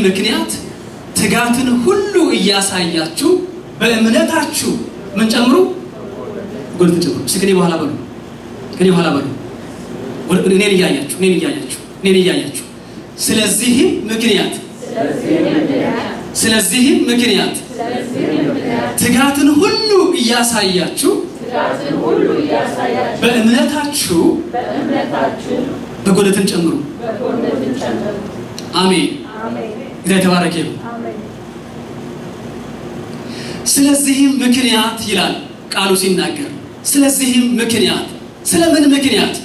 ምክንያት ትጋትን ሁሉ እያሳያችሁ በእምነታችሁ ምን ጨምሩ? ጎልት ጨምሩ። ከኔ በኋላ በሉ እኔን እያያችሁ ስለዚህም ምክንያት ትጋትን ሁሉ እያሳያችሁ በእምነታችሁ በጎልትን ጨምሩ። አሜን። ጌታ የተባረከ ይሁን። ስለዚህም ምክንያት ይላል ቃሉ ሲናገር። ስለዚህም ምክንያት ስለምን ምክንያት?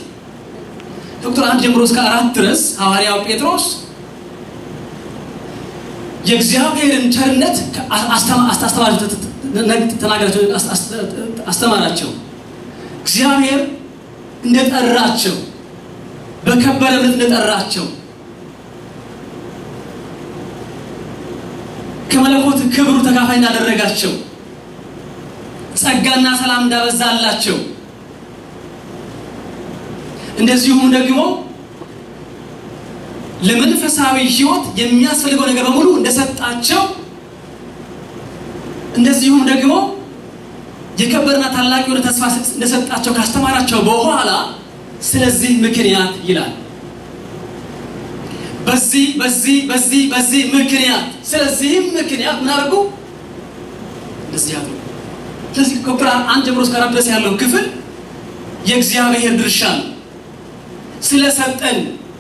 ቁጥር 1 ጀምሮ እስከ 4 ድረስ ሐዋርያው ጴጥሮስ የእግዚአብሔርን ቸርነት አስተማራቸው። እግዚአብሔር እንደጠራቸው በከበረ እምነት እንደጠራቸው ከመለኮት ክብሩ ተካፋይ እንዳደረጋቸው ጸጋና ሰላም እንዳበዛላቸው እንደዚሁም ደግሞ ለመንፈሳዊ ሕይወት የሚያስፈልገው ነገር በሙሉ እንደሰጣቸው እንደዚሁም ደግሞ የከበረና ታላቅ የሆነ ተስፋ እንደሰጣቸው ካስተማራቸው በኋላ ስለዚህ ምክንያት ይላል። በዚህ ምክንያት ስለዚህም ምክንያት ምን አደረጉ? እንደዚህ አሉ። ስለዚህ ቁጥር 1 ጀምሮ እስከ 4 ድረስ ያለው ክፍል የእግዚአብሔር ድርሻ ነው። ስለሰጠን፣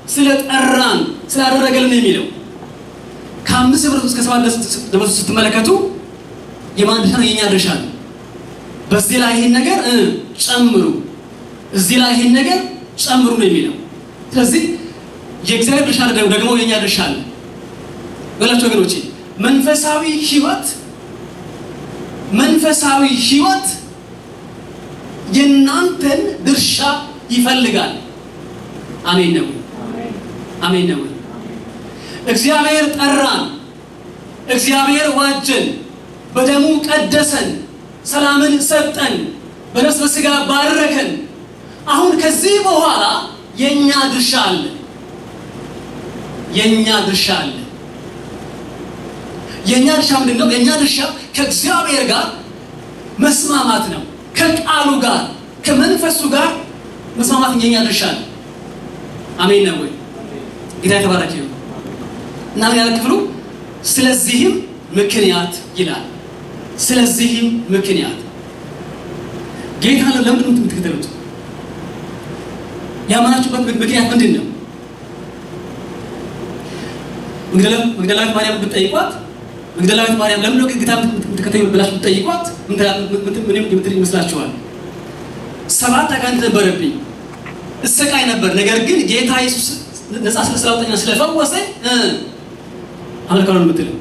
ስለጠራን፣ ስላደረገልን የሚለው ከ5 ጀምሮ እስከ 7 ድረስ ስትመለከቱ የማን ድርሻ ነው? የኛ ድርሻ ነው። በዚህ ላይ ይሄን ነገር ጨምሩ፣ እዚህ ላይ ይሄን ነገር ጨምሩ ነው የሚለው። ስለዚህ የእግዚአብሔር ድርሻ ደግሞ የኛ ድርሻ አለ። ወላጆች ወገኖቼ መንፈሳዊ ሕይወት የናንተን ድርሻ ይፈልጋል። አሜን ነው። አሜን ነው። እግዚአብሔር ጠራን፣ እግዚአብሔር ዋጀን፣ በደሙ ቀደሰን፣ ሰላምን ሰጠን፣ በነፍስ በሥጋ ባረከን። አሁን ከዚህ በኋላ የኛ ድርሻ አለ። የኛ ድርሻ ምንድን ነው? የኛ ድርሻ ከእግዚአብሔር ጋር መስማማት ነው። ከቃሉ ጋር ከመንፈሱ ጋር መስማማት የኛ ድርሻ ነው። አሜን ነው ወይ? ጌታ የተባረከ ይሁን። እና ምን ያለ ክፍሉ? ስለዚህም ምክንያት ይላል። ስለዚህም ምክንያት ጌታ ለምንድን ነው የምትከተሉት? ያመናችሁበት ምክንያት ምንድን ነው? መግደላዊት ማርያም ብትጠይቋት መግደላዊት ማርያም ለምን ነው ጌታ የምትከተዩ ብላችሁ ብትጠይቋት ምን የምትል ይመስላችኋል? 7 አጋንንት ነበረብኝ፣ እሰቃይ ነበር። ነገር ግን ጌታ ኢየሱስ ነፃ ስላወጣኝና ስለፈወሰኝ አመልካለሁ ነው የምትለው።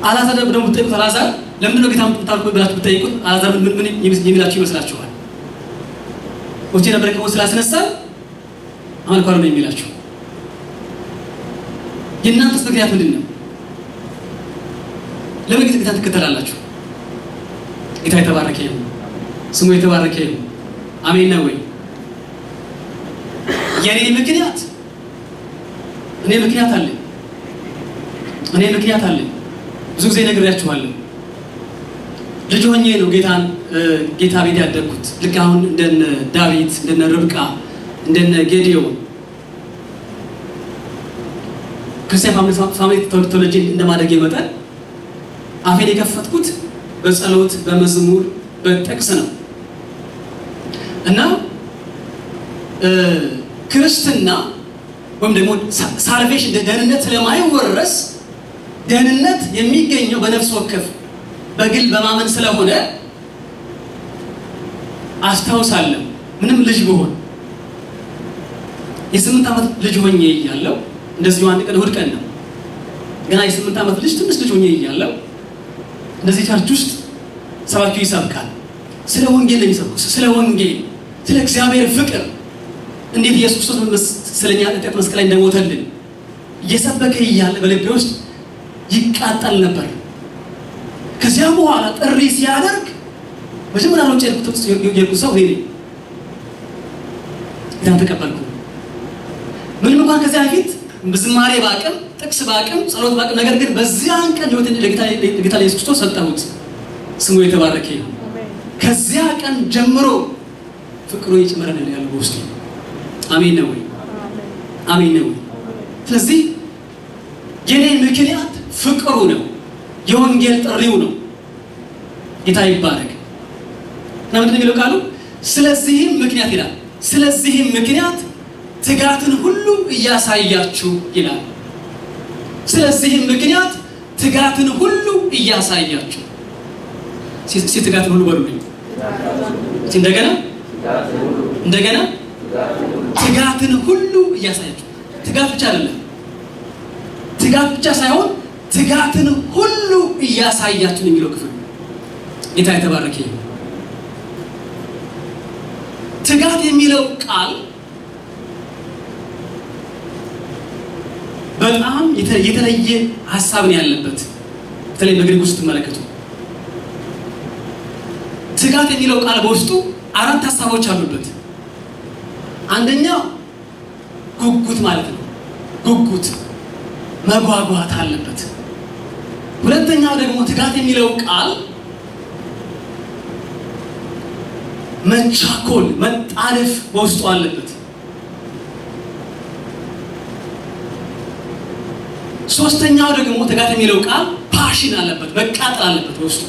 አልዓዛር ደግሞ ብትጠይቁት አልዓዛር ለምን ነው ጌታ የምታመልኩት ብላችሁ ብትጠይቁት አልዓዛር ምን የሚላችሁ ይመስላችኋል? ወጪ ነበር ከሞት ስላስነሳን አመልካለሁ ነው የሚላችሁ። የእናንተስ ምክንያት ምንድን ነው? ለምን ጌታ ትከተላላችሁ? ጌታ የተባረከ ይሁን፣ ስሙ የተባረከ ይሁን። አሜን ነው ወይ? የኔ ምክንያት እኔ ምክንያት አለኝ። ብዙ ጊዜ ነግሬያችኋለሁ። ልጅ ሆኜ ነው ጌታ ቤት ያደግኩት። ልክ አሁን እንደነ ዳዊት፣ እንደነ ርብቃ፣ እንደነ ጌዲዮን ክርስቲያን ፋሚሊ ተወልጄ እንደማደጌ መጠን አፌን የከፈትኩት በጸሎት በመዝሙር በጥቅስ ነው እና ክርስትና ወይም ደግሞ ሳልቬሽን ደህንነት ስለማይወረስ ደህንነት የሚገኘው በነፍስ ወከፍ በግል በማመን ስለሆነ አስታውሳለሁ። ምንም ልጅ ብሆን የ8 ዓመት ልጅ ሆኜ እያለሁ እንደዚህ አንድ ቀን እሑድ ቀን ነው ገና የ8 ዓመት ልጅ ትንሽ ልጅ ሆኜ እያለሁ እንደዚህ ቸርች ውስጥ ሰባኪው ይሰብካል። ስለ ወንጌል ነው የሚሰብከው። ስለ ወንጌል፣ ስለ እግዚአብሔር ፍቅር እንዴት ኢየሱስ ክርስቶስ ስለኛ ኃጢአት መስቀል ላይ እንደሞተልን እየሰበከ እያለ በልቤ ውስጥ ይቃጠል ነበር። ከዚያ በኋላ ጥሪ ሲያደርግ መጀመሪያ ነው የሄድኩት ሰው እኔ ነኝ። ጌታን ተቀበልኩ። ምንም እንኳን ከዚያ በፊት ዝማሬ ባቅም ጥቅስ ባቅም ጸሎት ባቅም ነገር ግን በዚያን ቀን ህይወትን ለጌታ ኢየሱስ ክርስቶስ ሰጠሁት። ስሙ የተባረከ ይሁን። ከዚያ ቀን ጀምሮ ፍቅሩ ይጨመረናል ያለው በውስጡ። አሜን ነው ወይ? አሜን ነው። ስለዚህ የኔ ምክንያት ፍቅሩ ነው፣ የወንጌል ጥሪው ነው። ጌታ ይባረክ። ለምን እንደሚለው ቃሉ ስለዚህም ምክንያት ይላል። ስለዚህም ምክንያት ትጋትን ሁሉ እያሳያችሁ ይላል። ስለዚህም ምክንያት ትጋትን ሁሉ እያሳያችሁ ትጋትን ሁሉ በሉልኝ እንደገና ትጋትን ሁሉ እያሳያችሁ። ትጋት ብቻ አይደለም፣ ትጋት ብቻ ሳይሆን ትጋትን ሁሉ እያሳያችሁ ነው የሚለው ክፍል። ጌታ የተባረከ ይሁን። ትጋት የሚለው ቃል በጣም የተለየ ሐሳብ ነው ያለበት። በተለይ በግሪክ ውስጥ ተመለከቱ። ትጋት የሚለው ቃል በውስጡ 4 ሐሳቦች አሉበት። አንደኛው ጉጉት ማለት ነው። ጉጉት መጓጓት አለበት። ሁለተኛው ደግሞ ትጋት የሚለው ቃል መቻኮል መጣደፍ በውስጡ አለበት። ሶስተኛው ደግሞ ትጋት የሚለው ቃል ፓሽን አለበት፣ መቃጠል አለበት በውስጡ።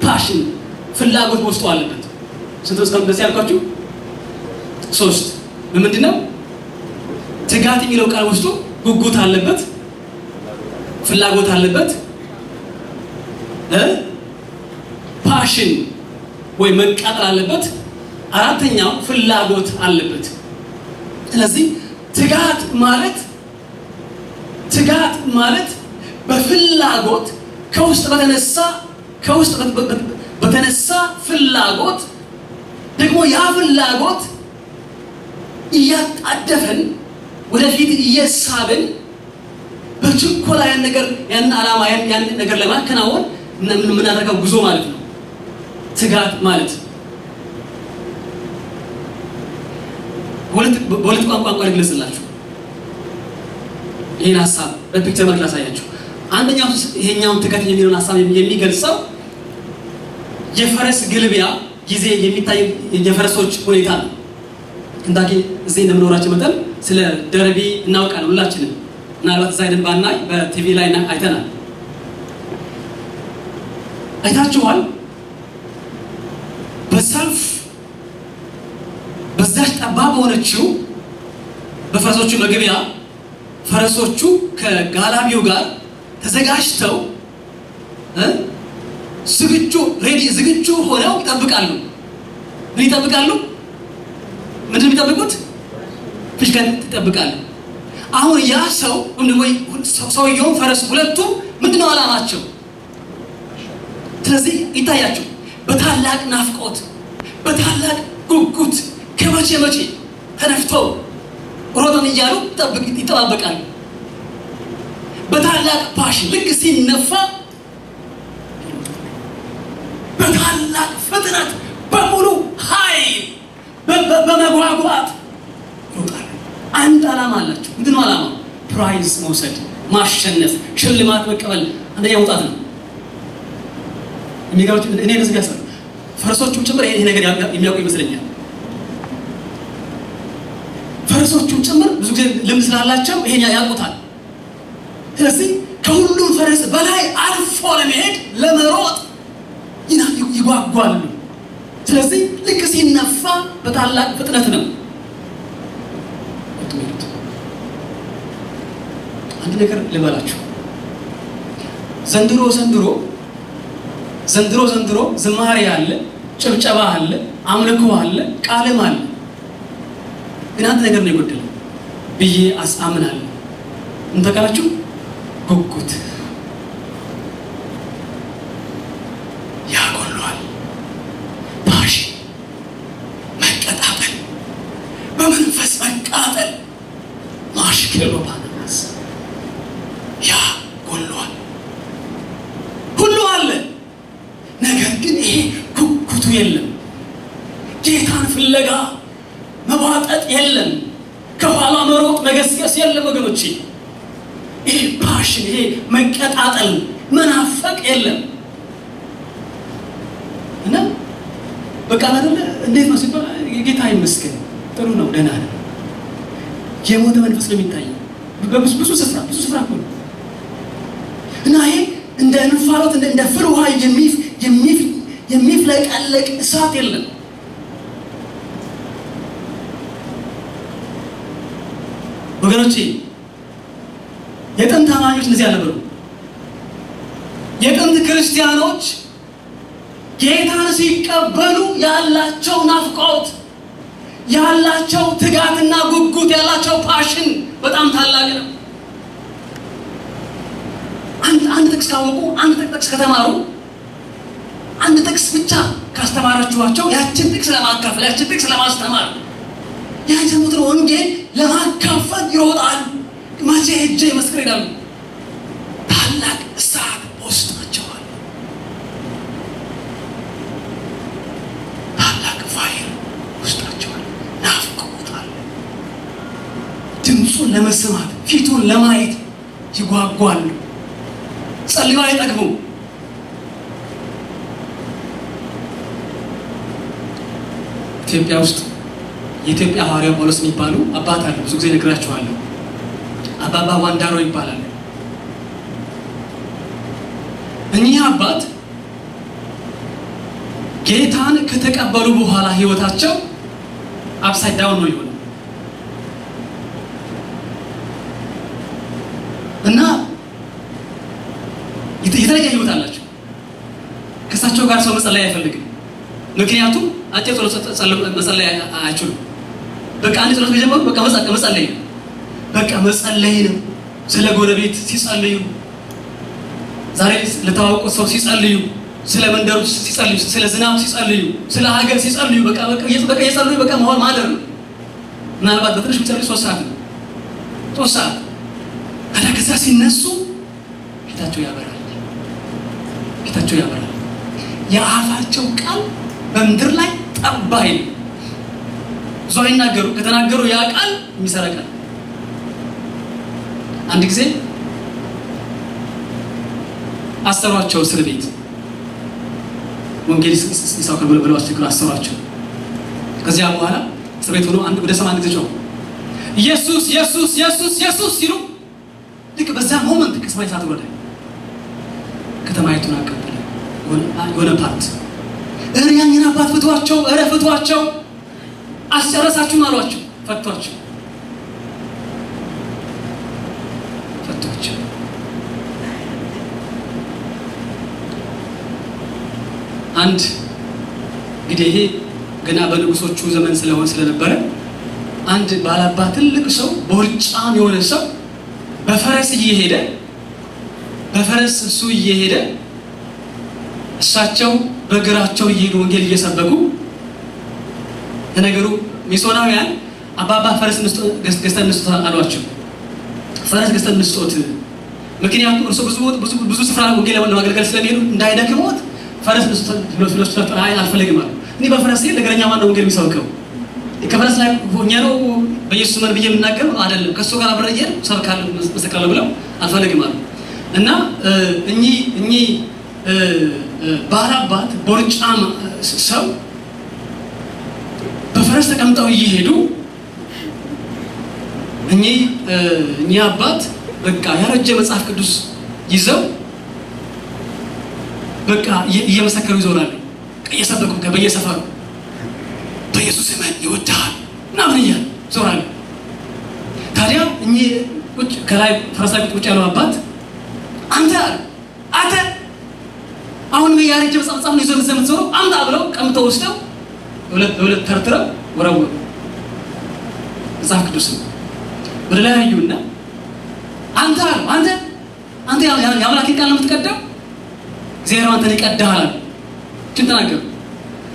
ፓሽን ፍላጎት በውስጡ አለበት። ስንት እስከ እንደዚህ ያልኳችሁ 3 ምንድነው? ትጋት የሚለው ቃል ውስጡ ጉጉት አለበት፣ ፍላጎት አለበት፣ ፓሽን ወይ መቃጠል አለበት፣ አራተኛው ፍላጎት አለበት። ስለዚህ ትጋት ማለት በፍላጎት ከውስጥ በተነሳ ፍላጎት ደግሞ ያ ፍላጎት እያጣደፈን ወደፊት እየሳብን በችኮላ ያን ዓላማ ያን ነገር ለማከናወን የምናደርገው ጉዞ ማለት ነው ትጋት ማለት። በሁለት ቋንቋ ልግለጽላችሁ ይህን ሀሳብ በፒክቸር መልክ ላሳያችሁ። አንደኛው ይሄኛውን ትጋት የሚለውን ሀሳብ የሚገልጸው የፈረስ ግልቢያ ጊዜ የሚታይ የፈረሶች ሁኔታ ነው። እንዳቂ እዚህ እንደምኖራችሁ መጠን ስለ ደርቢ እናውቃለን ሁላችንም። ምናልባት እዛ ሄደን ባናይ በቲቪ ላይ አይተናል። አይታችኋል። በሰልፍ በዛች ጠባብ በሆነችው በፈረሶቹ መግቢያ ፈረሶቹ ከጋላቢው ጋር ተዘጋጅተው ዝግጁ ሆነው ይጠብቃሉ። ምን ይጠብቃሉ? ምንድን የሚጠብቁት? ፍሽከት ይጠብቃሉ። አሁን ያ ሰው ሰውየው ፈረስ ሁለቱም ምንድነው ዓላማቸው? ስለዚህ ይታያችሁ በታላቅ ናፍቆት በታላቅ ጉጉት ከመቼ ተነፍተው ሮጠን እያሉ ይጠባበቃሉ። በታላቅ ፓሽን ልክ ሲነፋ በታላቅ ፍጥነት በሙሉ ኃይል በመጓጓት ይወጣሉ። አንድ ዓላማ አላቸው። ምንድነው ዓላማ? ፕራይዝ መውሰድ፣ ማሸነፍ፣ ሽልማት መቀበል፣ አንደኛ መውጣት ነው። የሚገርምት እኔ እንደዚህ ያሳል ፈረሶቹም ጭምር ይሄ ነገር የሚያውቁ ይመስለኛል። ፈረሶቹም ጭምር ብዙ ጊዜ ልምድ ስላላቸው ይሄን ያውቁታል። ስለዚህ ከሁሉም ፈረስ በላይ አልፎ ለመሄድ ለመሮጥ ይጓጓሉ። ስለዚህ ልክ ሲነፋ በታላቅ ፍጥነት ነው። አንድ ነገር ልበላችሁ። ዘንድሮ ዝማሬ አለ፣ ጭብጨባ አለ፣ አምልኮ አለ፣ ቃልም አለ። ግን አንድ ነገር ነው የጎደለው ብዬ አምናለሁ። እንተካላችሁ ጉጉት ያጎሏል። ፓሽን መቀጣጠል፣ በመንፈስ መቃጠል ማሽከሎ ባናስ ያጎሏል። ሁሉ አለ፣ ነገር ግን ይሄ ጉጉቱ የለም። ጌታን ፍለጋ መዋጠጥ የለም። ከኋላ መገስገስ የለም ወገኖቼ። ይሄ ፓሽን፣ ይሄ መቀጣጠል፣ መናፈቅ የለም። እና በቃ አይደለ እንዴት ነው ሲባል ጌታ ይመስገን ጥሩ ነው፣ ደህና ነው። የሞተ መንፈስ ነው የሚታየው በብዙ ስፍራ እኮ ነው። እና ይሄ እንደ እንፋሎት እንደ ፍል ውሃ የሚፍለቀለቅ እሳት የለም። ወገኖቼ የጥንት አማኞች እንደዚህ አልነበሩ። የጥንት ክርስቲያኖች ጌታን ሲቀበሉ ያላቸው ናፍቆት፣ ያላቸው ትጋትና ጉጉት፣ ያላቸው ፓሽን በጣም ታላቅ ነው። አንድ ጥቅስ ካወቁ፣ አንድ ጥቅስ ከተማሩ፣ አንድ ጥቅስ ብቻ ካስተማራችኋቸው ያችን ጥቅስ ለማካፈል፣ ያችን ጥቅስ ለማስተማር፣ የሰሙትን ወንጌል ለማካፈል ይሮጣሉ። መቼ ሄጄ መስክር ይላሉ። ታላቅ እሳት ውስጣቸው አለ። ታላቅ ፋይር ውስጣቸው አለ። ናፍቆት አለ። ድምፁን ለመስማት ፊቱን ለማየት ይጓጓሉ። ጸልዩ አይጠግቡም። ኢትዮጵያ ውስጥ የኢትዮጵያ ሐዋርያው ጳውሎስ የሚባሉ አባት አሉ። ብዙ ጊዜ ነግራችኋለሁ። አባባ ዋንዳሮ ይባላል። እኚህ አባት ጌታን ከተቀበሉ በኋላ ህይወታቸው አፕሳይድ ዳውን ነው ይሆናል እና የተለየ ህይወት አላቸው። ከእሳቸው ጋር ሰው መጸለይ አይፈልግም። ምክንያቱም አጭር ጸሎት መጸለይ አይችሉም። በቃ አንድ ጸሎት ከጀመሩ በቃ መጸለይ ነው። በቃ መጸለይ ነው። ስለ ጎረቤት ሲጸልዩ፣ ዛሬ ለታወቁት ሰው ሲጸልዩ፣ ስለ መንደሩ ሲጸልዩ፣ ስለ ዝናብ ሲጸልዩ፣ ስለ ሀገር ሲጸልዩ፣ በቃ እየጸልዩ በቃ መሆን ማደር ነው። ምናልባት በትንሽ የሚጸልዩ 3 ሰዓት ነው። 3 ሰዓት ከዛ ሲነሱ ፊታቸው ያበራል። ፊታቸው ያበራል። የአፋቸው ቃል በምድር ላይ ጠብ አይልም። ብዙ አይናገሩ። ከተናገሩ ያ ቃል የሚሰራ ቃል። አንድ ጊዜ አሰሯቸው እስር ቤት። ወንጌል ይሳውከ ብለው አሰሯቸው። ከዚያ በኋላ እስር ቤት ሆኖ ወደ ሰማይ ጊዜ ጮሁ፣ ኢየሱስ ኢየሱስ ኢየሱስ ኢየሱስ ሲሉ ልክ በዛ ሞመንት ከሰማይ እሳት ወረደ። ከተማይቱን አቃጠለ። የሆነ ፓርት እሪያኝና አባት ፍቷቸው፣ እረ ፍቷቸው፣ አስጨረሳችሁም አሏቸው። ፈቷቸው። አንድ እንግዲህ ይሄ ገና በንጉሶቹ ዘመን ስለነበረ አንድ ባላባት ትልቅ ሰው ቦርጫም የሆነ ሰው በፈረስ እሱ እየሄደ እሳቸው በእግራቸው እየሄዱ ወንጌል እየሰበኩ ለነገሩ ሚስዮናውያን አባባ ፈረስ ገዝተን እንስጦት አሏቸው። ፈረስ ገዝተን እንስጦት፣ ምክንያቱም እርሱ ብዙ ስፍራ ወንጌል ለማገልገል ስለሚሄዱ እንዳይደክሞት ፈረስ እንስጦት አልፈልግም አሉ። እኔ በፈረስ ሲሄድ ለእግረኛ ማን ነው ወንጌል የሚሰብከው? ከፈረስ ላይ ሆኜ ነው በኢየሱስ ስም ብዬ የምናገር አይደለም። ከእሱ ጋር አብሬ እየሄድኩ ሰብካለሁ መሰክራለሁ ብለው አልፈልግም አሉ። እና እኚህ ባላባት ቦርጫም ሰው በፈረስ ተቀምጠው እየሄዱ እኚህ አባት በቃ ያረጀ መጽሐፍ ቅዱስ ይዘው በቃ እየመሰከሩ ይዞራሉ። እየሰበኩ በየሰፈሩ በኢየሱስ ስም ይወዳል ምናምን እያሉ ዞራሉ። ታዲያ እኚህ ቁጭ ከላይ ፈረስ ላይ ቁጭ ያለው አባት አንተ አሁን ያረጀ መጽሐፍ ነው ይዘው የምትዞረው አምጣ ብለው ቀምተው ወስደው ሁለት ተርትረው ወረወሩ። መጽሐፍ ቅዱስ ወደ ላይ አዩና አንተ የአምላኬን ቃል ነው የምትቀዳው? እግዚአብሔር አንተን ይቀዳሃል ችን ተናገሩ።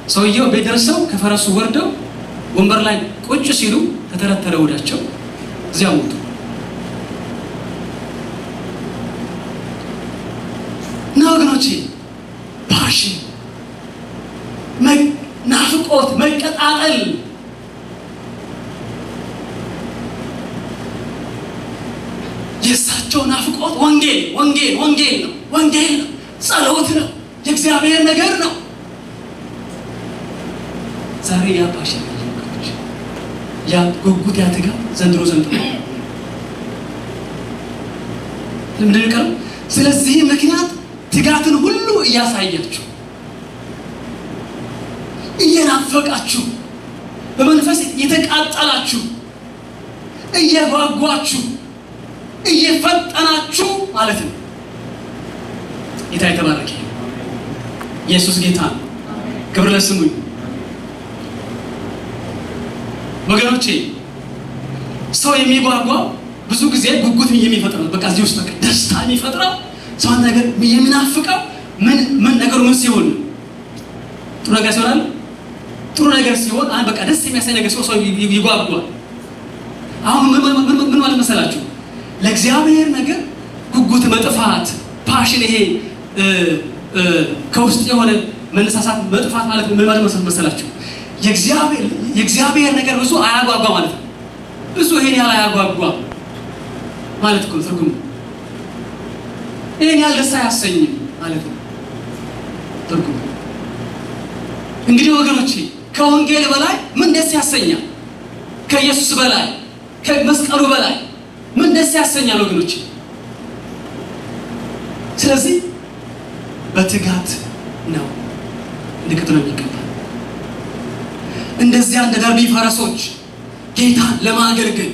ሰውየው ቤት ደርሰው ከፈረሱ ወርደው ወንበር ላይ ቁጭ ሲሉ ተተረተረ ወዳቸው፣ እዚያ ሞቱ። እና ወገኖቼ ፓሽን፣ ናፍቆት፣ መቀጣጠል የእሳቸው ናፍቆት ወንጌል ነው። ወንጌል ነው፣ ጸሎት ነው፣ የእግዚአብሔር ነገር ነው። ዛሬ ያ ፓሽን ያ ጉጉት ያ ትጋት ዘንድሮ ለምንድን ነው? ስለዚህ ምክንያት ትጋትን ሁሉ እያሳያችሁ እየናፈቃችሁ በመንፈስ እየተቃጠላችሁ እየጓጓችሁ እየፈጠናችሁ ማለት ነው። ጌታ የተባረከ ኢየሱስ ጌታ ነው። ክብር ለስሙ ይሁን። ወገኖቼ ሰው የሚጓጓው ብዙ ጊዜ ጉጉት የሚፈጥረው በቃ እዚህ ውስጥ ደስታ የሚፈጥረው ሰው ነገር የሚናፍቀው ምን ነገሩ ምን ሲሆን ጥሩ ነገር ሲሆን ጥሩ ነገር ሲሆን በቃ ደስ የሚያሳይ ነገር ሰው ይጓጓል። አሁን ምን ማለት መሰላችሁ? ለእግዚአብሔር ነገር ጉጉት መጥፋት ፓሽን ይሄ ከውስጥ የሆነ መነሳሳት መጥፋት ማለት ምን ማለት መሰላችሁ? የእግዚአብሔር ነገር ብዙ አያጓጓ ማለት ነው። ብዙ ይሄን ያህል አያጓጓ ማለት ነው ትርጉሙ። ይሄን ያህል ደስ አያሰኝም ማለት ነው ትርጉሙ። እንግዲህ ወገኖቼ ከወንጌል በላይ ምን ደስ ያሰኛል? ከኢየሱስ በላይ ከመስቀሉ በላይ ምን ደስ ያሰኛል ወገኖቼ? ስለዚህ በትጋት ነው እንድትከተሉ የሚገባ። እንደዚያ እንደ ደርቢ ፈረሶች ጌታን ለማገልገል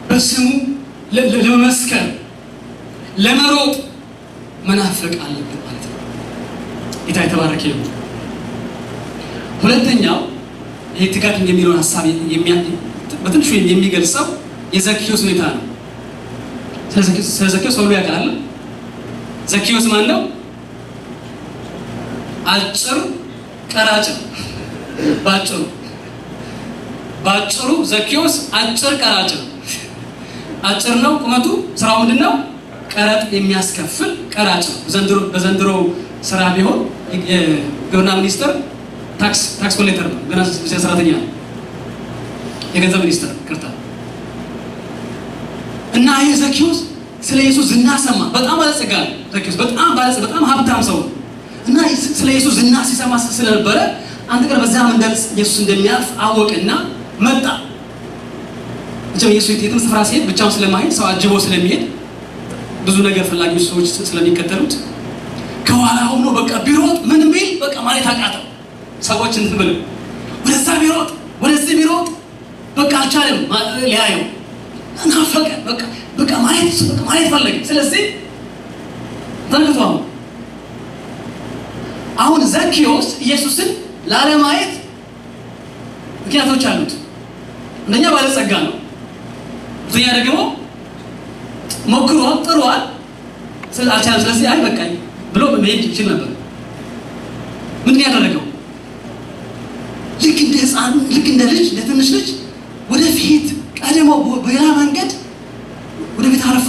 በስሙ ለመመስከር ለመሮጥ መናፈቅ አለብን ማለት ነው። ጌታ የተባረከ ይሁን። ሁለተኛው ይሄ ትጋት የሚለውን ሐሳብ በትንሹ የሚገልጸው የዘኪዮስ ሁኔታ ነው። ስለ ዘኪዮስ ሁሉ ያውቃል። ዘኪዮስ ማን ነው? አጭር ቀራጭ። ባጭሩ ዘኪዮስ አጭር ቀራጭ ነው። አጭር ነው ቁመቱ። ስራው ምንድነው? ቀረጥ የሚያስከፍል ቀራጭ ነው። በዘንድሮ ስራ ቢሆን የግብርና ሚኒስትር ታክስ ኮሌክተር ነው። ገና ሰራተኛ ነው። የገንዘብ ሚኒስትር ቅርታ እና ይሄ ዘኪዮስ ስለ ኢየሱስ ዝና ሰማ። በጣም ባለጸጋ ነው ዘኪዮስ። በጣም ሀብታም ሰው እና ስለ ኢየሱስ ዝና ሲሰማ ስለነበረ አንድ ቀን በዛ መንደር ኢየሱስ እንደሚያልፍ አወቀና መጣ። ኢየሱስ የትም ስፍራ ሲሄድ ብቻውን ስለማይሄድ ሰው አጅቦ ስለሚሄድ ብዙ ነገር ፈላጊዎች ሰዎች ስለሚከተሉት ከኋላ ሆኖ በቃ ቢሮጥ ምን ቢል በቃ ማለት አቃተው። ሰዎች እንትን ብለው ወደዛ ቢሮጥ ወደዚህ ቢሮጥ በቃ አልቻለም ሊያየው ናፈቀ። በቃ ማለት ፈለገ። ስለዚህ ተንግቷል። አሁን ዘኪዮስ ኢየሱስን ላለማየት ምክንያቶች አሉት። አንደኛ ባለጸጋ ነው። ሁለተኛ ደግሞ ሞክሯል፣ ጥሯል፣ አልቻለም። ስለዚህ አይ በቃ ብሎ መሄድ ይችል ነበር። ምን ያደረገው? ልክ እንደ ሕፃን ልክ እንደ ልጅ ለትንሽ ልጅ ወደፊት ቀድሞ በሌላ መንገድ ወደፊት አርፎ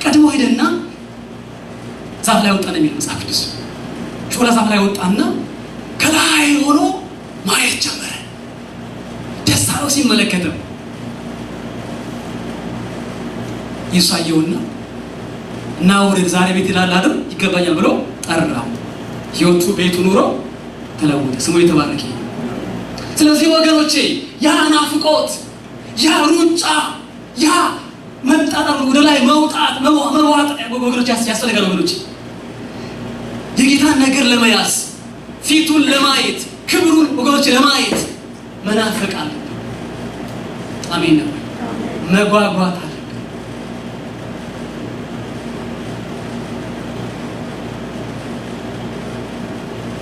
ቀድሞ ሄደና ዛፍ ላይ ወጣ ነው የሚለው መጽሐፍ ቅዱስ። ሾላ ዛፍ ላይ ወጣና ከላይ ሆኖ ማየት ጀመረ። ደስ አለው ሲመለከተው። ኢየሱስ አየውና እና ወደ ዛሬ ቤት ላድር ይገባኛል ብሎ ጠራው። ሕይወቱ ቤቱ ኑሮ ተለወጠ። ስሙ የተባረከ። ስለዚህ ወገኖቼ ያ ናፍቆት፣ ያ ሩጫ፣ ያ መጣጣር፣ ወደ ላይ መውጣት መዋጥ ወገኖቼ ያስፈልጋል። ወገኖቼ የጌታን ነገር ለመያዝ ፊቱን ለማየት ክብሩን ወገኖቼ ለማየት መናፈቅ አለብን። አሜን ነው። መጓጓት አለብን።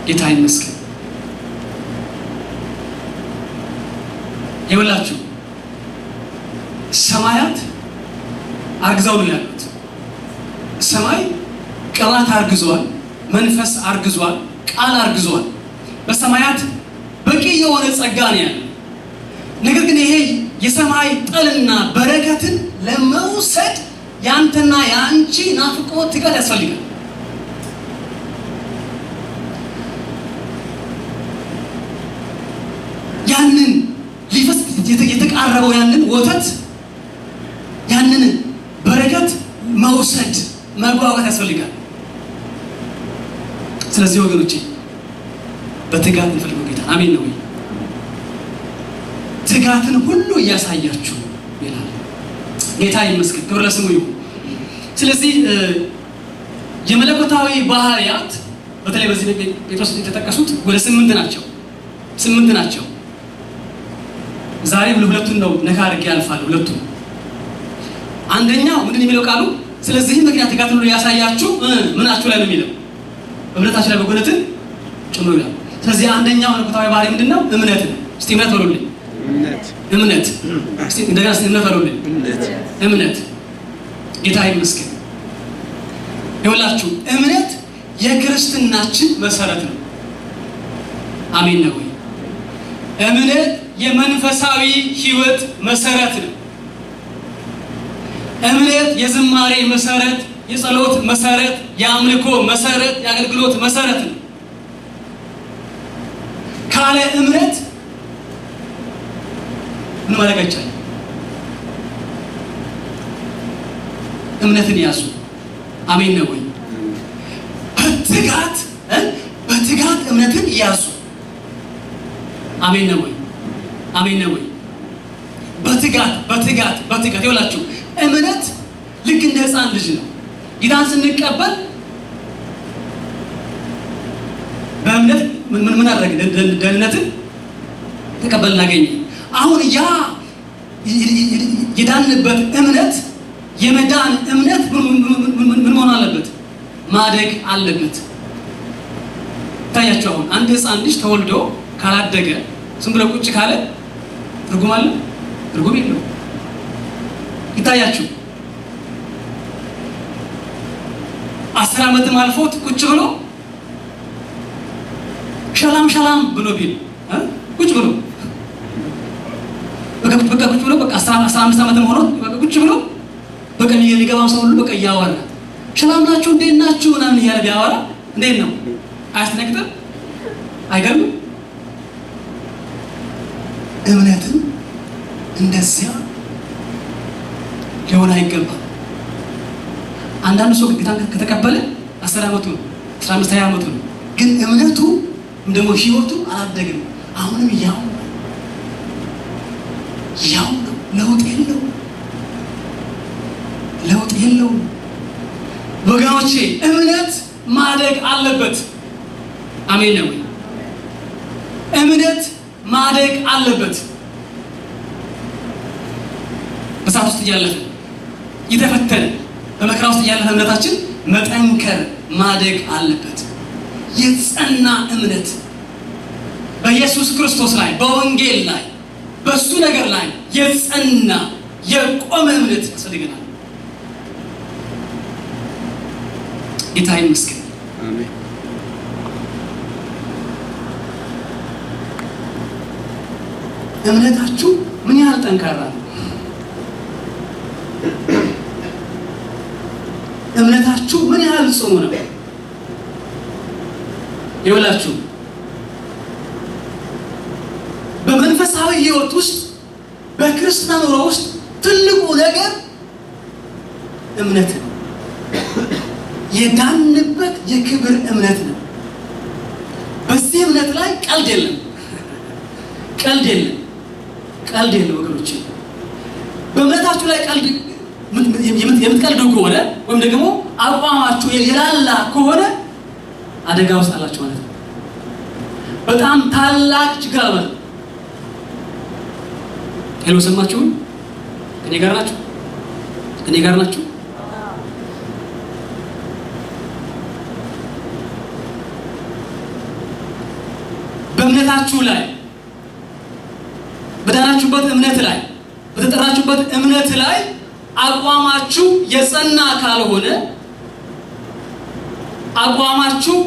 ጌታ ይመስገን። ይኸውላችሁ ሰማያት አርግዘው ነው ያሉት። ሰማይ ቅባት አርግዟል፣ መንፈስ አርግዟል፣ ቃል አርግዟል። በሰማያት በቂ የሆነ ጸጋ ነው ያለው። ነገር ግን ይሄ የሰማይ ጥልና በረከትን ለመውሰድ ያንተና ያንቺ ናፍቆት ትጋት ያስፈልጋል። ያንን ሊፈስ የተቃረበው ያንን ወተት ያንን መውሰድ መጓጓት ያስፈልጋል። ስለዚህ ወገኖቼ በትጋት እንፈልገው ጌታ። አሜን ነው። ትጋትን ሁሉ እያሳያችሁ ይላል ጌታ ይመስገን፣ ክብር ለስሙ ይሁን። ስለዚህ የመለኮታዊ ባህሪያት በተለይ በዚህ ጴጥሮስ የተጠቀሱት ወደ 8 ናቸው። ዛሬ ሁለቱን ነው ነካ አድርጌ ያልፋል። ሁለቱን አንደኛው ምንድን የሚለው ቃሉ ስለዚህ ምክንያት ትጋትን ሁሉ ያሳያችሁ ምናችሁ ላይ ነው የሚለው እምነታችሁ ላይ በጎነትን ጨምሮ ይላል። ስለዚህ አንደኛው መለኮታዊ ባህሪ ምንድነው? እምነት ነው። እስቲ እምነት በሉልኝ። እምነት እስቲ እንደገና እምነት በሉልኝ። እምነት ጌታ ይመስገን። ይኸውላችሁ እምነት የክርስትናችን መሰረት ነው። አሜን ነው። እምነት የመንፈሳዊ ህይወት መሰረት ነው። እምነት የዝማሬ መሰረት፣ የጸሎት መሰረት፣ የአምልኮ መሰረት፣ የአገልግሎት መሰረት ነው። ካለ እምነት ምን ማድረግ አይቻልም። እምነትን ያዙ። አሜን ነው ወይ? በትጋት እምነትን ያዙ። አሜን ነው ወይ? አሜን ነው ወይ? በትጋት ይኸውላችሁ እምነት ልክ እንደ ሕፃን ልጅ ነው። ጌታን ስንቀበል በእምነት ምን አደረግን? ደህንነትን ተቀበልን፣ አገኘን። አሁን ያ የዳንበት እምነት የመዳን እምነት ምን መሆን አለበት? ማደግ አለበት። ታያችሁ አሁን አንድ ሕፃን ልጅ ተወልዶ ካላደገ ዝም ብሎ ቁጭ ካለ ትርጉም አለ? ትርጉም የለው። ይታያችሁ 10 ዓመትም አልፎት ቁጭ ብሎ ሸላም ብሎ ቢል ቁጭ ብሎ በቃ ቁጭ ብሎ በቃ 15 ዓመትም ሆኖ በቃ ቁጭ ብሎ በቃ የሚገባው ሰው ሁሉ በቃ እያወራ ሰላም ናችሁ እንዴት ናችሁ ምናምን እያለ ቢያወራ እንዴት ነው? አያስደነግጥም? አይገርምም? እምነትም እንደዚያ ሊሆን አይገባም። አንዳንዱ ሰው ጌታን ከተቀበለ 10 ዓመቱ ነው 15 20 ዓመቱ ነው፣ ግን እምነቱ ደግሞ ህይወቱ አላደገም። አሁንም ያው ነው፣ ለውጥ የለውም። ወገኖቼ እምነት ማደግ አለበት። አሜን ነው። እምነት ማደግ አለበት። በሳት ውስጥ እያለፈ እየተፈተነ በመከራ ውስጥ እያለፈ እምነታችን መጠንከር ማደግ አለበት። የጸና እምነት በኢየሱስ ክርስቶስ ላይ፣ በወንጌል ላይ፣ በሱ ነገር ላይ የጸና የቆመ እምነት ያስፈልገናል። ጌታ ይመስገን። አሜን። እምነታችሁ ምን ያህል ጠንካራ ነው? እምነታችሁ ምን ያህል ጽኑ ነው? ይኸውላችሁ በመንፈሳዊ ህይወት ውስጥ በክርስትና ኑሮ ውስጥ ትልቁ ነገር እምነት ነው። የዳንበት የክብር እምነት ነው። በዚህ እምነት ላይ ቀልድ የለም ወገኖች። በእምነታችሁ ላይ ቀልድ የምትቀልዱ ከሆነ ወይም ደግሞ አቋማችሁ የላላ ከሆነ አደጋ ውስጥ አላችሁ ማለት ነው። በጣም ታላቅ ችግር አለ። ሄሎ ሰማችሁ? እኔ ጋር ናችሁ? በእምነታችሁ ላይ በዳናችሁበት እምነት ላይ በተጠራችሁበት እምነት ላይ አቋማችሁ የጸና ካልሆነ አቋማችሁ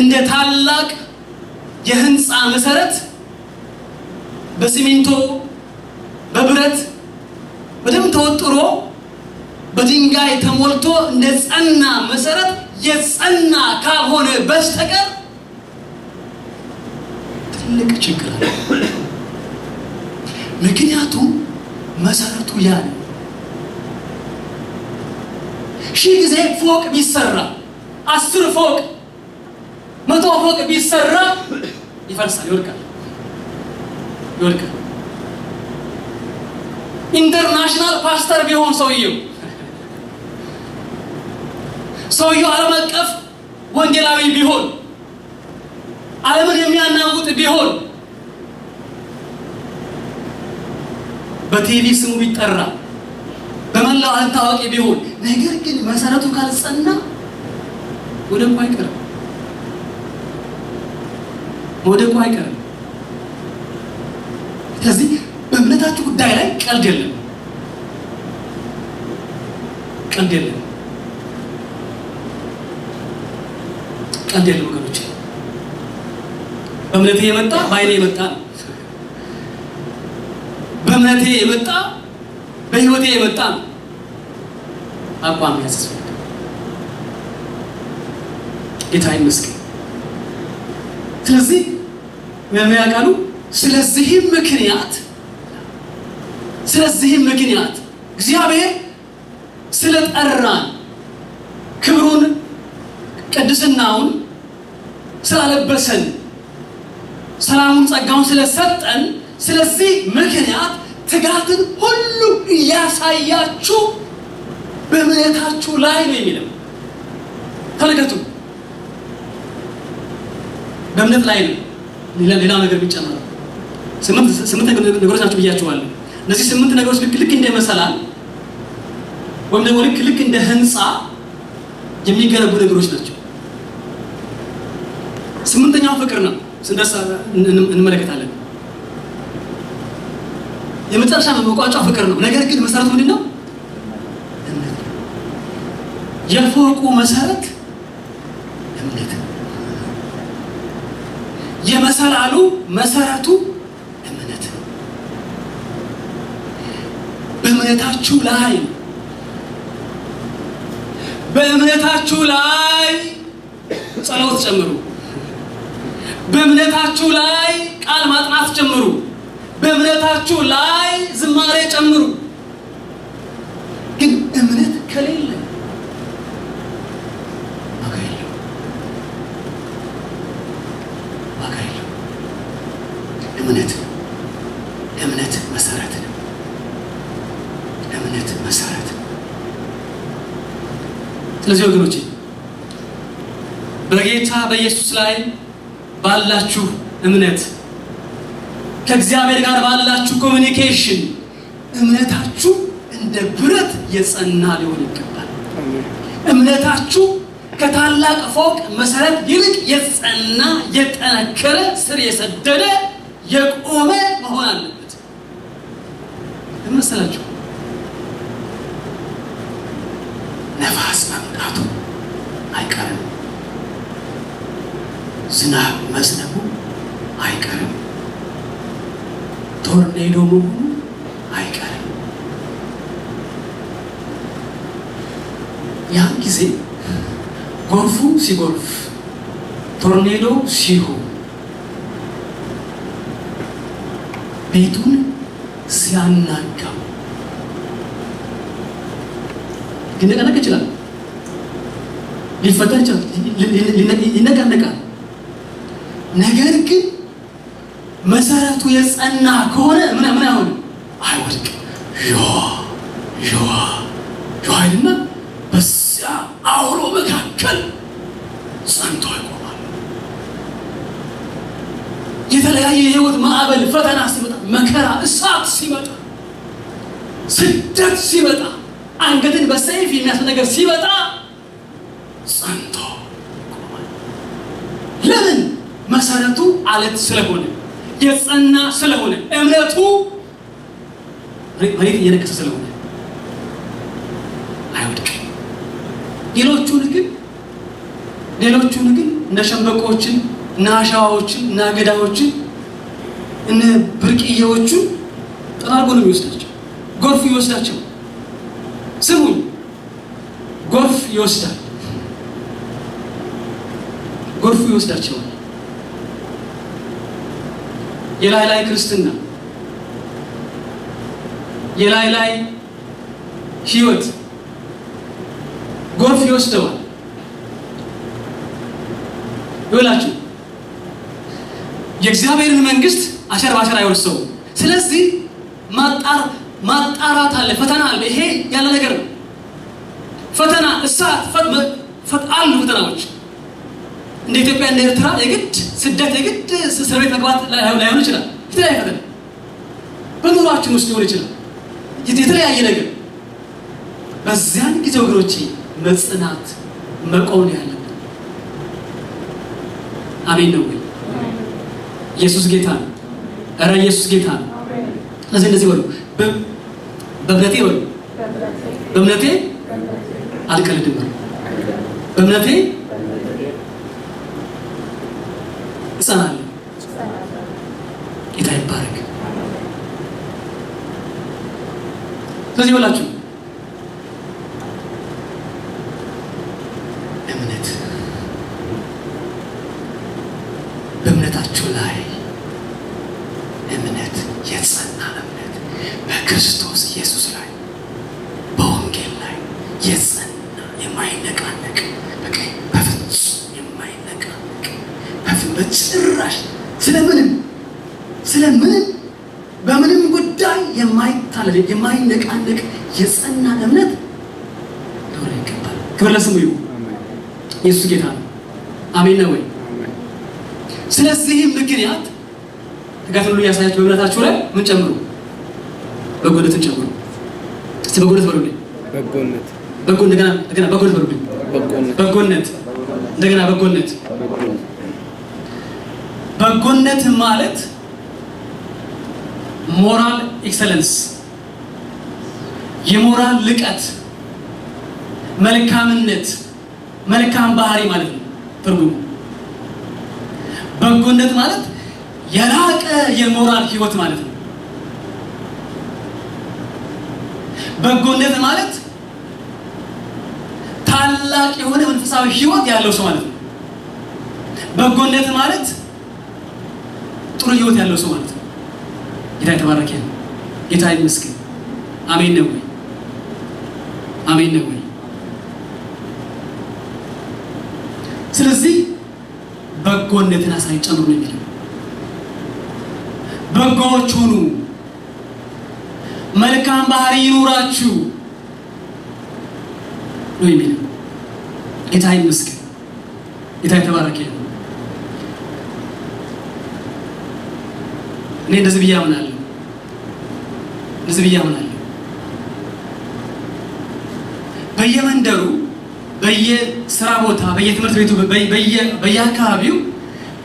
እንደ ታላቅ የህንፃ መሰረት በሲሚንቶ በብረት በደንብ ተወጥሮ በድንጋይ ተሞልቶ እንደ ጸና መሰረት የጸና ካልሆነ በስተቀር ትልቅ ችግር አለ። ምክንያቱም መሰረቱ ያ ነው። ሺህ ጊዜ ፎቅ ቢሰራ 10 ፎቅ 100 ፎቅ ቢሰራ ይፈርሳል፣ ይወድቃል። ኢንተርናሽናል ፓስተር ቢሆን ሰውየው ዓለም አቀፍ ወንጌላዊ ቢሆን ዓለምን የሚያናውጥ ቢሆን በቲቪ ስሙ ቢጠራ በመላው ዓለም ታዋቂ ቢሆን ነገር ግን መሰረቱ ካልጸና ወደቁ አይቀርም። ስለዚህ በእምነታችሁ ጉዳይ ላይ ቀልድ የለም ወገኖች። በእምነቴ የመጣ በኃይሌ የመጣ ነው። በእምነቴ የመጣ በህይወቴ የመጣ ነው። አቋም ያስፈልጋል። ጌታ ይመስገን። ስለዚህ ያቃሉ ስለዚህም ምክንያት እግዚአብሔር ስለጠራን ክብሩን ቅድስናውን ስላለበሰን ሰላሙን ጸጋውን ስለሰጠን ስለዚህ ምክንያት ትጋትን ሁሉ እያሳያችሁ በእምነታችሁ ላይ ነው የሚለው። ተመልከቱ፣ በእምነት ላይ ነው። ሌላ ነገር ቢጨመር ስምንት ነገሮች ናቸው ብያችኋለሁ። እነዚህ 8 ነገሮች ልክ እንደ መሰላል ወይም ደግሞ ልክ እንደ ህንፃ የሚገነቡ ነገሮች ናቸው። 8ኛው ፍቅር ነው። ስንደርስ እንመለከታለን። የመጨረሻ መቋጫው ፍቅር ነው። ነገር ግን መሰረቱ ምንድነው? እምነት። የፎቁ መሰረት እምነት። የመሰላሉ መሰረቱ እምነት። በእምነታችሁ ላይ ጸሎት ጨምሩ። በእምነታችሁ ላይ ቃል ማጥናት ጨምሩ። በእምነታችሁ ላይ ዝማሬ ጨምሩ። ግን እምነት ከሌለ ዋጋ የለውም። እምነት መሰረት ነው። ስለዚህ ወገኖቼ በጌታ በኢየሱስ ላይ ባላችሁ እምነት ከእግዚአብሔር ጋር ባላችሁ ኮሚኒኬሽን እምነታችሁ እንደ ብረት የጸና ሊሆን ይገባል። እምነታችሁ ከታላቅ ፎቅ መሰረት ይልቅ የጸና የጠነከረ ስር የሰደደ የቆመ መሆን አለበት። ለምሳሌችሁ ነፋስ መምጣቱ አይቀርም፣ ዝናብ መዝነቡ አይቀርም፣ ቶርኔዶ መሆኑ አይቀርም። ያን ጊዜ ጎርፉ ሲጎርፍ ቶርኔዶ ሲሆን ቤቱን ሲያናጋው ሊነቃነቅ ይችላል፣ ሊፈጠር ይችላል፣ ይነቃነቃል። ነገር ግን መሰረቱ የጸና ከሆነ ምን አይሆንም፣ አይወድቅም። ይልና በዚያ አውሎ መካከል ጸንቶ ይቆማል። የተለያየ የህይወት ማዕበል ፈተና ሲመጣ፣ መከራ እሳት ሲመጣ፣ ስደት ሲመጣ፣ አንገትን በሰይፍ የሚያስር ነገር ሲመጣ ጸንቶ ይቆማል። ለምን? መሰረቱ አለት ስለሆነ፣ የጸና ስለሆነ፣ እምነቱ መሬት እየነከሰ ስለሆነ አይወድቅም። ሌሎቹን ግን እነ ሸምበቆችን እነ አሸዋዎችን እነ አገዳዎችን እነ ብርቅዬዎቹን ጠራርጎ ነው የሚወስዳቸው። ጎርፍ ይወስዳቸው። ስሙኝ፣ ጎርፍ ይወስዳቸዋል። የላይ ክርስትና፣ የላይ ህይወት ጎርፍ ይወስደዋል። ይላችሁ የእግዚአብሔርን መንግስት አሸር ባሸር አይወርሰውም። ስለዚህ ማጣራት አለ፣ ፈተና አለ። ይሄ ያለ ነገር ነው። ፈተና እሳት አሉ ፈተናዎች። እንደ ኢትዮጵያ እንደ ኤርትራ የግድ ስደት የግድ እስር ቤት መግባት ላይሆን ይችላል። የተለያየ ፈተና በኑሯችን ውስጥ ሊሆን ይችላል። የተለያየ ነገር በዚያን ጊዜ ወገኖቼ መጽናት መቆም ያለብን። አሜን ነው ወይ? ኢየሱስ ጌታ ነው። ኧረ ኢየሱስ ጌታ ነው። ስለዚህ እንደዚህ በሉ፣ በእምነቴ በሉ፣ በእምነቴ አልቀልድም በሉ፣ በእምነቴ እጸናለሁ። ጌታ ይባረክ። ስለዚህ በላችሁ በእምነታችሁ ላይ እምነት የጸና እምነት በክርስቶስ ኢየሱስ ላይ በወንጌል ላይ የጸና የማይነቃነቅ በፍጹም የማይነቃነቅ በጭራሽ ስለምንም በምንም ጉዳይ የማይታለል የማይነቃነቅ የጸና እምነት ሊኖር ይገባል። ክብር ለስሙ ይሁን። ኢየሱስ ጌታ ነው። አሜን ነው ወይ? ስለዚህም ምክንያት ትጋትን ሁሉ ያሳያችሁ በእምነታችሁ ላይ ምን ጨምሩ? በጎነትን ጨምሩ። እስቲ በጎነት በሉልኝ። እንደገና በጎነት በሉልኝ። በጎነት እንደገና በጎነት። በጎነት ማለት ሞራል ኤክሰለንስ፣ የሞራል ልቀት፣ መልካምነት፣ መልካም ባህሪ ማለት ነው ትርጉሙ። በጎነት ማለት የላቀ የሞራል ህይወት ማለት ነው። በጎነት ማለት ታላቅ የሆነ መንፈሳዊ ህይወት ያለው ሰው ማለት ነው። በጎነት ማለት ጥሩ ህይወት ያለው ሰው ማለት ነው። ጌታ የተባረከ ነው። ጌታ ይመስገን። አሜን ነው ወይ? አሜን ነው ወይ? ስለዚህ በጎነትን አሳይ ጨምሩ ነው የሚለው። በጎዎች ሁኑ፣ መልካም ባህሪ ይኑራችሁ ነው የሚለው። ጌታ ይመስገን። ጌታ የተባረከ ነው። እኔ እንደዚህ ብዬ አምናለሁ። በየመንደሩ፣ በየስራ ቦታ፣ በየትምህርት ቤቱ፣ በየአካባቢው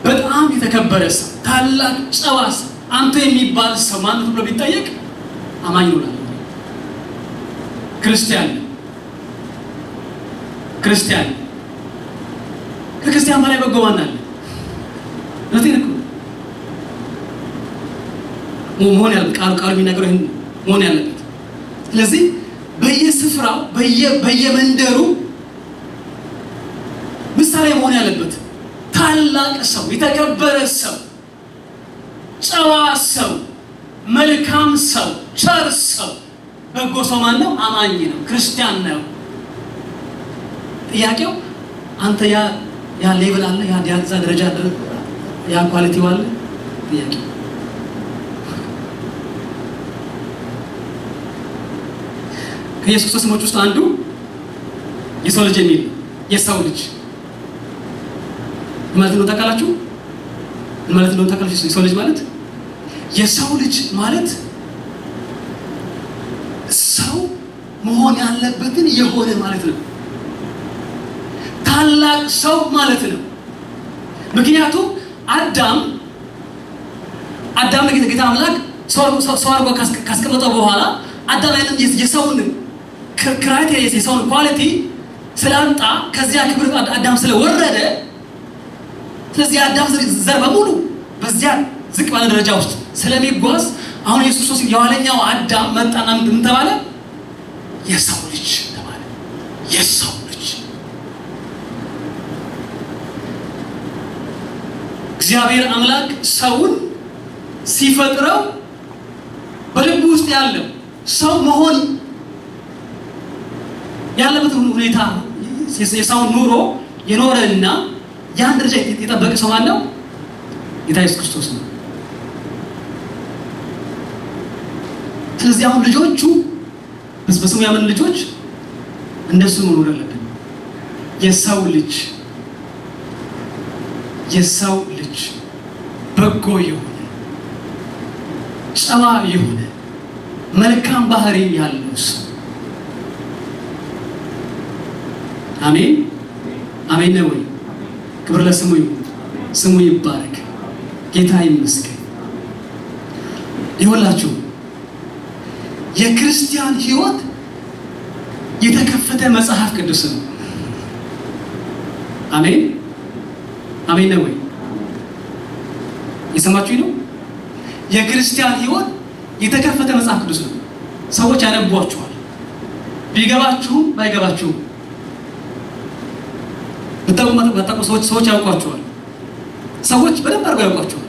በጣም የተከበረ ሰው፣ ታላቅ ጨዋ ሰው፣ አንተ የሚባል ሰው ማን ብሎ ቢጠየቅ አማኝ ነው። ክርስቲያን ከክርስቲያን በላይ በጎ ማን አለ? እውነቴን እኮ መሆን ያለበት ቃሉ የሚናገረው ይሄን መሆን ያለበት። ስለዚህ በየስፍራው በየመንደሩ ምሳሌ መሆን ያለበት ታላቅ ሰው፣ የተከበረ ሰው፣ ጨዋ ሰው፣ መልካም ሰው፣ ቸር ሰው፣ በጎ ሰው ማን ነው? አማኝ ነው፣ ክርስቲያን ነው። ጥያቄው አንተ ያ ሌቭል አለ፣ ያ ደረጃ አለ፣ ያ ኳሊቲ አለ? ጥያቄው ከኢየሱስ ክርስቶስ ስሞች ውስጥ አንዱ የሰው ልጅ የሚል የሰው ልጅ ማለት ነው። ታውቃላችሁ ማለት ነው? ታውቃላችሁ የሰው ልጅ ማለት የሰው ልጅ ማለት ሰው መሆን ያለበትን የሆነ ማለት ነው። ታላቅ ሰው ማለት ነው። ምክንያቱም አዳም ጌታ አምላክ ሰው አድርጎ ካስቀመጠው በኋላ አዳም ያንን የሰውን ክራይቴሪያ የሰውን ኳሊቲ ስላንጣ ከዚያ ክብር አዳም ስለወረደ፣ ስለዚህ አዳም ዘር በሙሉ በዚያ ዝቅ ባለ ደረጃ ውስጥ ስለሚጓዝ አሁን ኢየሱስ ክርስቶስ የኋለኛው አዳም መጣና ምን ተባለ? የሰው ልጅ ተባለ። የሰው ልጅ እግዚአብሔር አምላክ ሰውን ሲፈጥረው በልቡ ውስጥ ያለው ሰው መሆን ያለበት ሁኔታ የሰውን ኑሮ የኖረና ያን ደረጃ የጠበቀ ሰው ማነው? ጌታ ኢየሱስ ክርስቶስ ነው። ስለዚህ አሁን ልጆቹ በስሙ ያመኑ ልጆች እንደሱ መኖር አለብን። የሰው ልጅ በጎ የሆነ ጨዋ የሆነ መልካም ባህሪ ያለው ሰው። አሜን አሜን ነው ወይ? ክብር ለስሙ ይሁን። ስሙ ይባረክ። ጌታ ይመስገን። ይኸውላችሁ የክርስቲያን ሕይወት የተከፈተ መጽሐፍ ቅዱስ ነው። አሜን አሜን ነው ወይ? የሰማችሁኝ ነው? የክርስቲያን ሕይወት የተከፈተ መጽሐፍ ቅዱስ ነው። ሰዎች ያነቧችኋል፣ ቢገባችሁም ባይገባችሁም በጣም ሰዎች ያውቋችኋል። ሰዎች በደንብ አድርገው ያውቋችኋል።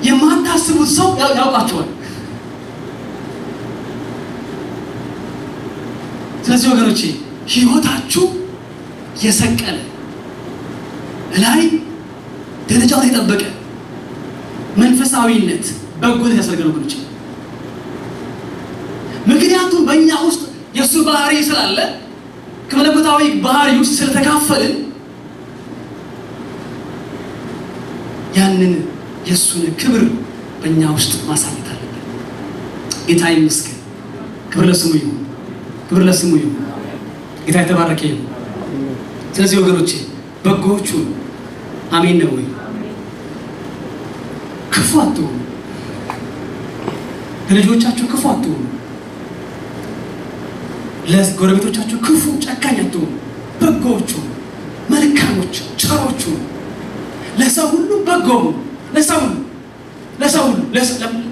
የማታስቡት ሰው ያውቃችኋል። ስለዚህ ወገኖቼ ሕይወታችሁ የሰቀለ ላይ ደረጃውን የጠበቀ መንፈሳዊነት በጎነት ያስፈልጋል ወገኖቼ። ምክንያቱም በእኛ ውስጥ የእሱ ባህሪ ስላለ ከመለኮታዊ ባህሪ ውስጥ ስለተካፈልን ያንን የእሱን ክብር በእኛ ውስጥ ማሳየት አለብን። ጌታ ይመስገን። ክብር ለስሙ ይሁን። ክብር ለስሙ ይሁን። ጌታ የተባረከ ይሁን። ስለዚህ ወገኖቼ በጎዎቹ አሜን ነው ወይ? ክፉ አትሁኑ። ለልጆቻችሁ ክፉ አትሁኑ። ለጎረቤቶቻችሁ ክፉ ጨካኝ አትሁኑ። በጎዎቹ፣ መልካሞች፣ ቸሮቹ፣ ለሰው ሁሉ በጎ ሁኑ። ለሰው ሁሉ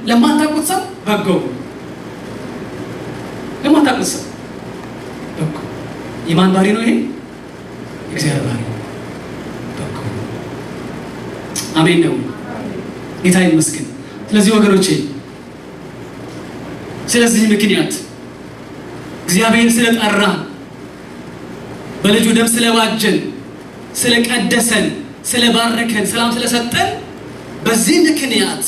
ለማታውቁት ሰው በጎ ሁኑ። ለማታውቁት ሰው በጎ። የማን ባህሪ ነው ይሄ? እግዚአብሔር ባህሪ በጎ። አሜን ነው። ጌታ ይመስገን። ስለዚህ ወገኖቼ ስለዚህ ምክንያት እግዚአብሔር ስለጠራ በልጁ ደም ስለዋጀን ስለቀደሰን ስለባረከን ሰላም ስለሰጠን በዚህ ምክንያት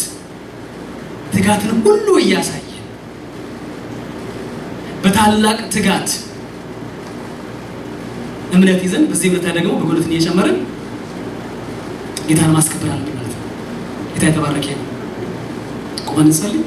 ትጋትን ሁሉ እያሳየን በታላቅ ትጋት እምነት ይዘን በዚህ እምነት ደግሞ በጎነትን እየጨመርን ጌታን ማስከበር አለብን ማለት ነው። ጌታ የተባረከ ነው። ቆመን እንጸልይ።